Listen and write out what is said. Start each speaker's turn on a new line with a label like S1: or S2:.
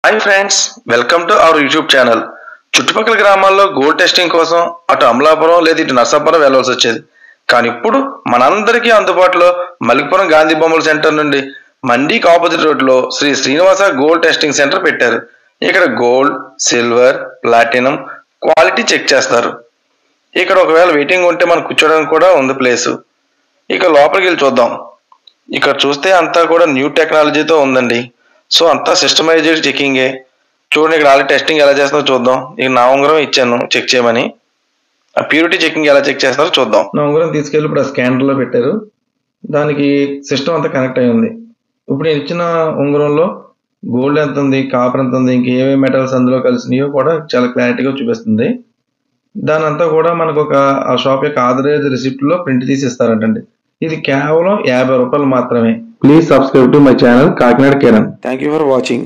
S1: Hi friends, welcome to our YouTube channel. చుట్టుపక్కల గ్రామాల్లో gold testing కోసం అటు అమలాపురం లేదా ఇటు నర్సాపురం వెళ్ళాల్సి వచ్చేది. కానీ ఇప్పుడు మనందరికీ అందుబాటులో మలికిపురం గాంధీ బొమ్మల సెంటర్ నుండి మండీకి ఆపోజిట్ రోడ్లో Shri Srinivasa gold testing centre పెట్టారు. ఇక్కడ gold, silver, platinum quality check చేస్తారు. ఇక్కడ ఒకవేళ వెయిటింగ్ ఉంటే మనం కూర్చోడానికి కూడా ఉంది ప్లేసు. ఇక లోపలికి వెళ్ళి చూద్దాం. ఇక్కడ చూస్తే అంతా కూడా న్యూ టెక్నాలజీతో ఉందండి. సో అంతా సిస్టమైజ్డ్ చెకింగే. చూడండి, ఇక్కడ ఆల్రెడీ టెస్టింగ్ ఎలా చేస్తున్నారో చూద్దాం. ఇక నా ఉంగరం ఇచ్చాను చెక్ చేయమని. ఆ ప్యూరిటీ చెకింగ్ ఎలా చెక్ చేస్తున్నారో చూద్దాం. నా ఉంగరం తీసుకెళ్ళి ఇప్పుడు ఆ స్కానర్లో పెట్టారు. దానికి సిస్టమ్ అంతా కనెక్ట్ అయి ఉంది. ఇప్పుడు నేను ఇచ్చిన ఉంగరంలో గోల్డ్ ఎంత ఉంది, కాపర్ ఎంత ఉంది, ఇంకా ఏమేమి మెటల్స్ అందులో కలిసినాయో కూడా చాలా క్లారిటీగా చూపిస్తుంది. దాని అంతా కూడా మనకు ఆ షాప్ యొక్క ఆథరైజ్ రిసిప్ట్లో ప్రింట్ తీసి ఇస్తారంటండి. ఇది కేవలం 50 రూపాయలు మాత్రమే. Please subscribe to my channel Kakinada Kiran. Thank you for watching.